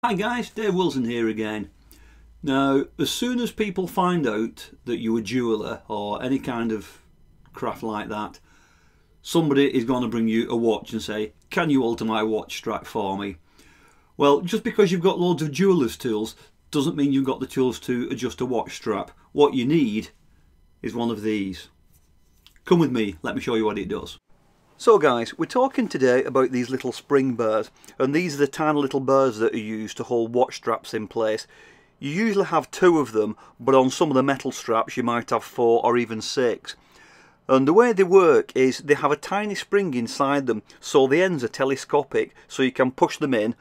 Hi guys, Dave Wilson here again. Now, as soon as people find out that you're a jeweller or any kind of craft like that, somebody is going to bring you a watch and say, can you alter my watch strap for me? Well, just because you've got loads of jeweller's tools doesn't mean you've got the tools to adjust a watch strap. What you need is one of these. Come with me, let me show you what it does. So guys, we're talking today about these little spring burrs, and these are the tiny little burrs that are used to hold watch straps in place. You usually have 2 of them, but on some of the metal straps you might have 4 or even 6. And the way they work is they have a tiny spring inside them, so the ends are telescopic, so you can push them in,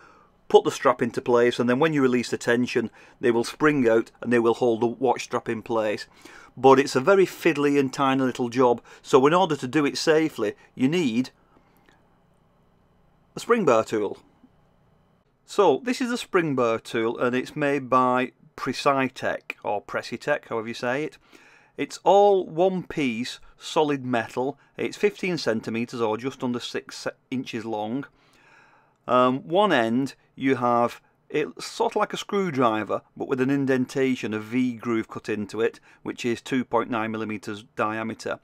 put the strap into place, and then when you release the tension they will spring out and they will hold the watch strap in place. But it's a very fiddly and tiny little job, so in order to do it safely you need a spring bar tool. So this is a spring bar tool and it's made by Precitec, or Precitec, however you say it. It's all one piece solid metal. It's 15 centimetres or just under 6 inches long. One end you have, it's sort of like a screwdriver but with an indentation, a V groove cut into it, which is 2.9 millimetres diameter.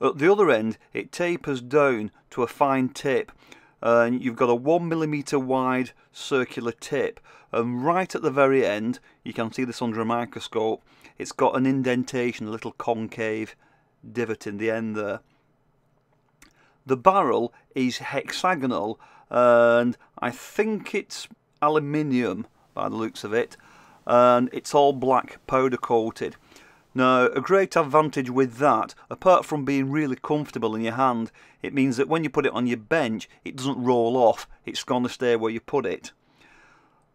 At the other end it tapers down to a fine tip, and you've got a 1 millimetre wide circular tip, and right at the very end, you can see this under a microscope, it's got an indentation, a little concave divot in the end there. The barrel is hexagonal and I think it's aluminium by the looks of it, and it's all black powder coated. Now, a great advantage with that, apart from being really comfortable in your hand, it means that when you put it on your bench it doesn't roll off, it's going to stay where you put it.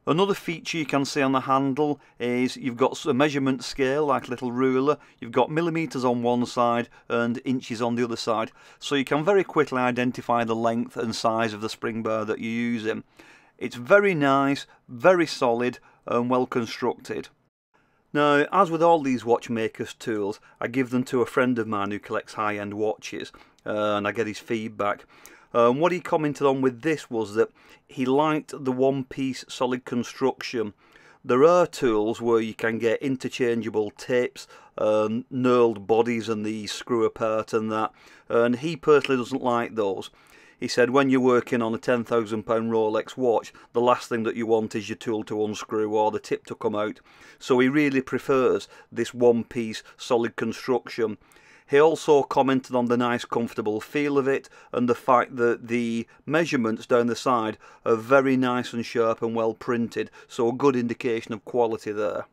Another feature you can see on the handle is you've got a measurement scale like a little ruler. You've got millimetres on one side and inches on the other side, so you can very quickly identify the length and size of the spring bar that you're using. It's very nice, very solid and well constructed. Now, as with all these watchmakers' tools, I give them to a friend of mine who collects high-end watches, and I get his feedback. What he commented on with this was that he liked the one-piece solid construction. There are tools where you can get interchangeable tips, knurled bodies and the screw apart and that, and he personally doesn't like those. He said when you're working on a £10,000 Rolex watch, the last thing that you want is your tool to unscrew or the tip to come out. So he really prefers this one-piece solid construction. He also commented on the nice comfortable feel of it and the fact that the measurements down the side are very nice and sharp and well printed, so a good indication of quality there.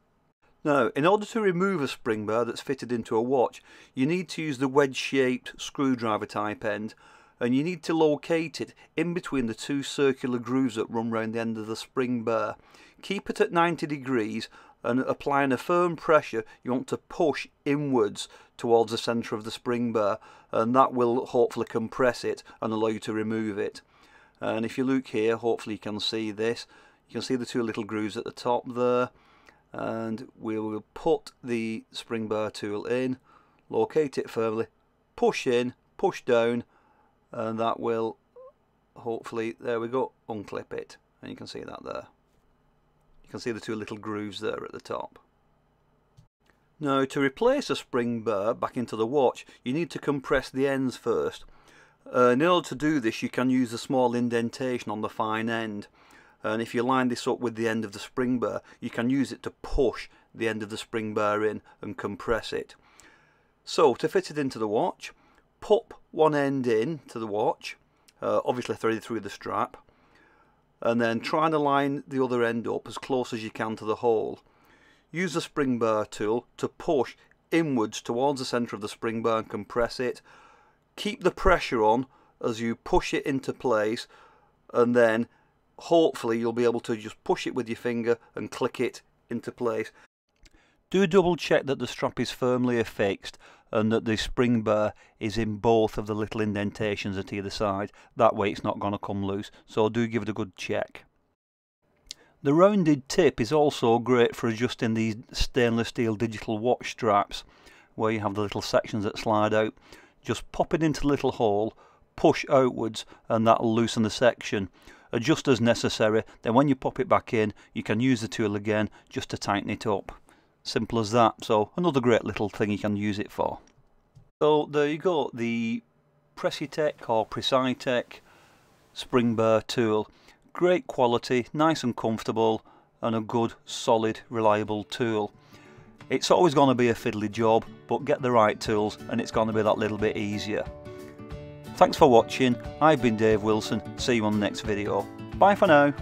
Now, in order to remove a spring bar that's fitted into a watch, you need to use the wedge-shaped screwdriver type end, and you need to locate it in between the 2 circular grooves that run round the end of the spring bar. Keep it at 90 degrees and applying a firm pressure you want to push inwards towards the centre of the spring bar, and that will hopefully compress it and allow you to remove it. And if you look here, hopefully you can see this. You can see the 2 little grooves at the top there, and we will put the spring bar tool in, locate it firmly, push in, push down, and that will hopefully, there we go, unclip it, and you can see that there. You can see the 2 little grooves there at the top. Now, to replace a spring bar back into the watch, you need to compress the ends first. In order to do this, you can use a small indentation on the fine end, and if you line this up with the end of the spring bar, you can use it to push the end of the spring bar in and compress it. So, to fit it into the watch, pop one end in to the watch, obviously threaded through the strap, and then try and align the other end up as close as you can to the hole. Use the spring bar tool to push inwards towards the centre of the spring bar and compress it. Keep the pressure on as you push it into place, and then hopefully you'll be able to just push it with your finger and click it into place. Do double check that the strap is firmly affixed and that the spring bar is in both of the little indentations at either side. That way it's not going to come loose, so do give it a good check. The rounded tip is also great for adjusting these stainless steel digital watch straps, where you have the little sections that slide out. Just pop it into the little hole, push outwards, and that'll loosen the section. adjust as necessary, then when you pop it back in you can use the tool again just to tighten it up. Simple as that. So another great little thing you can use it for. So there you go, the Precitec or Precitec spring burr tool. Great quality, nice and comfortable, and a good, solid, reliable tool. It's always going to be a fiddly job, but get the right tools and it's going to be that little bit easier. Thanks for watching. I've been Dave Wilson. See you on the next video. Bye for now.